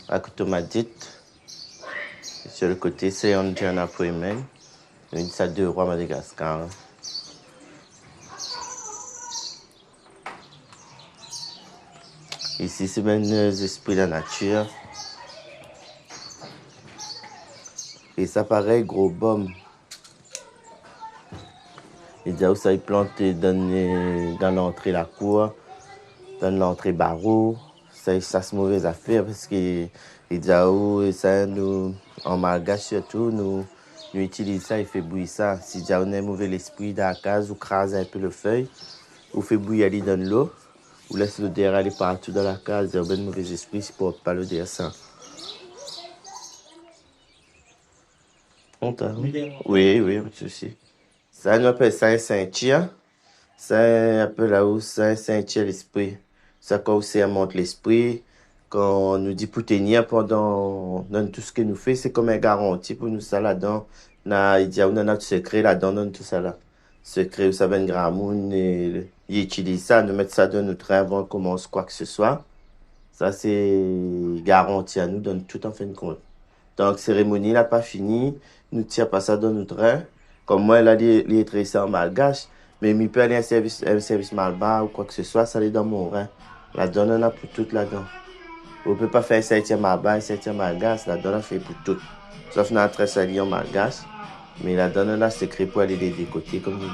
à Koutomadite. Sur le côté, c'est Andjana Poemen, une salle de roi Madagascar. Ici, c'est même les esprits de la nature. Et ça pareil, gros baume. Il dit où ça est planté dans l'entrée de la cour, dans l'entrée barreau. Ça c'est mauvaise affaire parce que il dit où ça nous, en malgache surtout, nous utilisons ça et fait bouillir ça. Si on a un mauvais esprit dans la case, ou crase un peu le feuille, ou fait bouillir aller dans l'eau, ou laisse l'odeur aller partout dans la case, il y a un mauvais esprit, c'est pour pas l'odeur ça. Oui, pas de souci. Ça, on appelle ça un ceinture. C'est un peu là où c'est un ceinture l'esprit. Ça, quand on monte l'esprit, Quand on nous dit pour tenir pendant dans tout ce que nous fait, c'est comme un garantie pour nous ça là-dedans. Il dit on a notre secret là-dedans, dans tout ça là. Secret, vous savez, un grand monde, il utilise ça, nous mettre ça dans notre train avant qu'on commence quoi que ce soit. Ça, c'est garanti à nous, donne tout en fin de compte. Donc, cérémonie n'a pas fini, nous tire pas ça dans notre train. Comme moi, elle a les tressés en malgache, mais il peut aller un service malbar ou quoi que ce soit, ça allait dans mon rein. La donne, on a pour tout là-dedans. On ne peut pas faire un 7e malbar, un 7e malgache, la donne, on fait pour tout. Sauf dans un tresse en malgache, mais la donne, on a secret pour aller des côtés, comme je dis.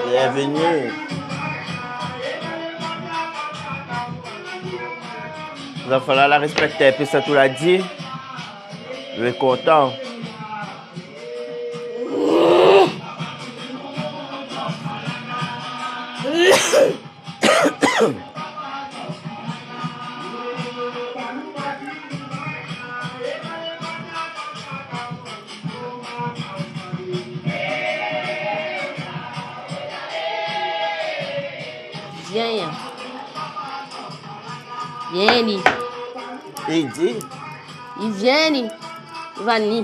Bienvenue. Il va falloir la respecter, puis ça tout l'a dit. Je suis content. Viens. Viens, Li. Il dit. Il vient, Li. Il va ni.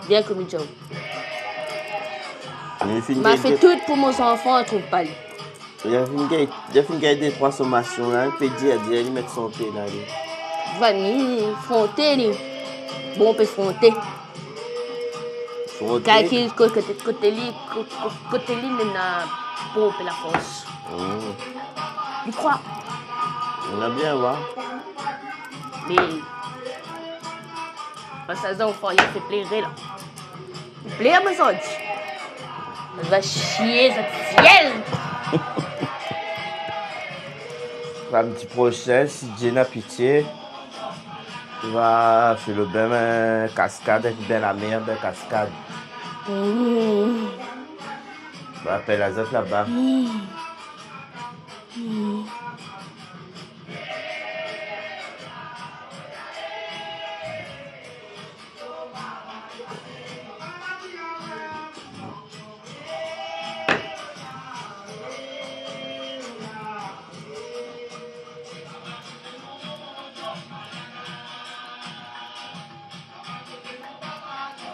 Viens comme il joue. Il m'a fait tout pour mon enfant, on ne trouve pas. Il y a une gueule de transformation là. Il peut dire, il met son pied là. Il va ni fronter, Li. Bon, on peut fronter. Calcul côté Li, il n'a pas la force. Tu crois? On a bien voir. Mais parce que ça, il fait plaisir là. Il plaît, mais ça dit. Ça va chier, ça ciel. Samedi prochain, si Dieu n'a pitié, tu vas faire le bain cascade avec bien la mer, bien cascade. On va appeler la zette là-bas.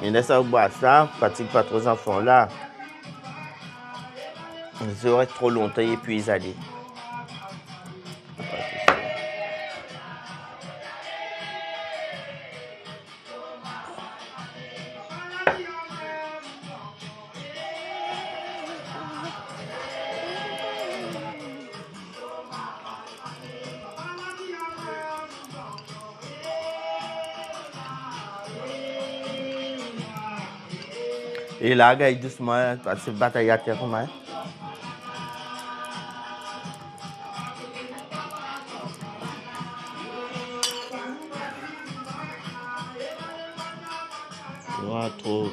Il laisse à boire ça, fatigue pas trop les enfants là. Ça aurait trop longtemps et puis ils allaient. Et là, gars, doucement, parce que bataille à terre comment? Ouais, trop.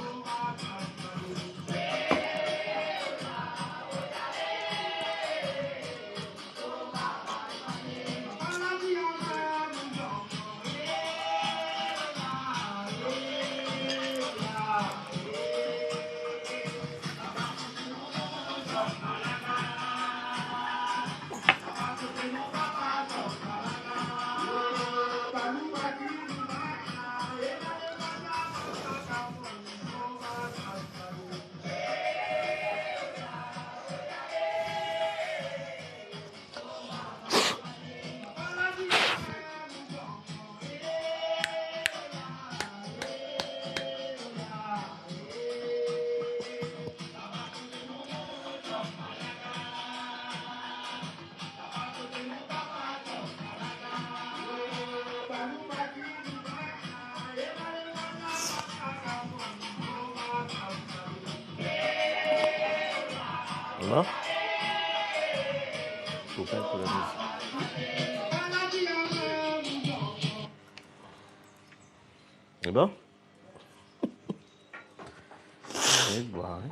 bon? Faut pas pour la musique. C'est bon? Je vais boire, hein?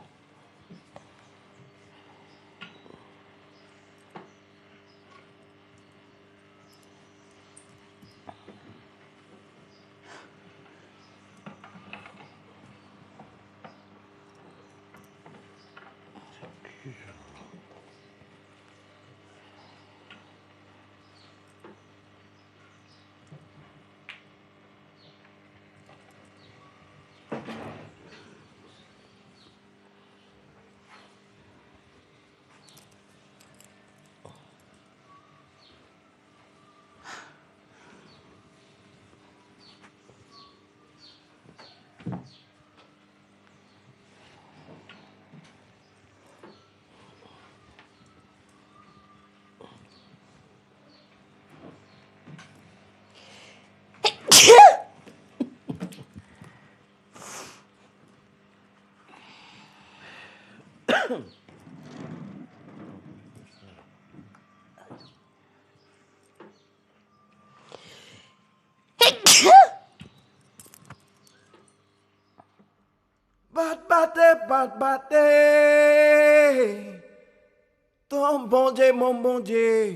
Bat-baté, ton bon Dieu, mon bon Dieu.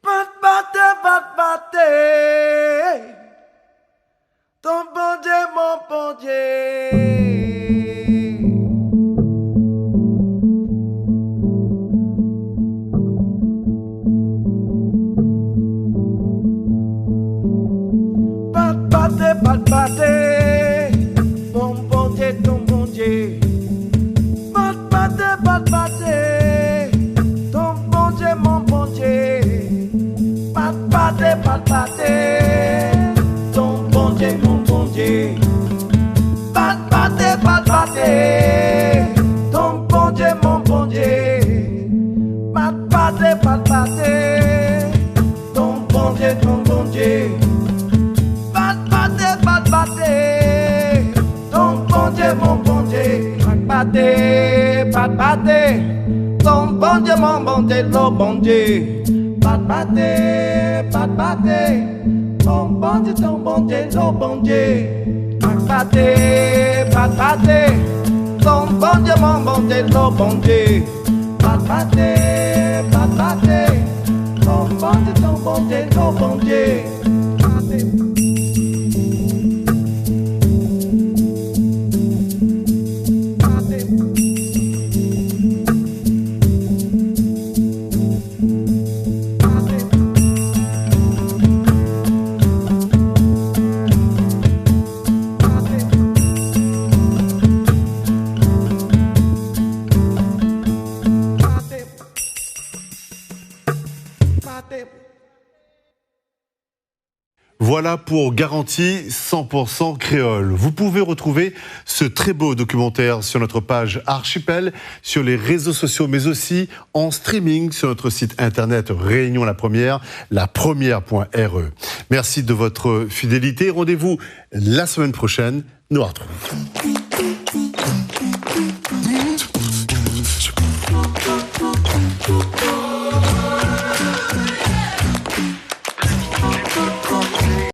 Bat-baté, ton bon Dieu, mon bon Dieu. Bat-baté, mon bon Dieu, ton bon Dieu. Bat-baté, ton bon Dieu, mon bon Dieu. Bat-baté, ton bon Dieu, mon bon Dieu. Bat-baté, ton bon Dieu, mon bon Dieu. Bat-baté, ton bon Dieu, ton bon Dieu. Bat-baté, ton bon Dieu, mon bon Dieu. Bat-baté, ton bon Dieu, mon bon Dieu, le bon Dieu. Bat-baté, ton bon Dieu, le bon Dieu. Bat-baté, ton bon Dieu, mon bon Dieu, le bon Dieu. Bat-baté, ton bon Dieu, le bon Dieu. Voilà pour Garantie 100% créole. Vous pouvez retrouver ce très beau documentaire sur notre page Archipel, sur les réseaux sociaux, mais aussi en streaming sur notre site internet Réunion La Première, lapremière.re. Merci de votre fidélité. Rendez-vous la semaine prochaine. Nous retrouvons.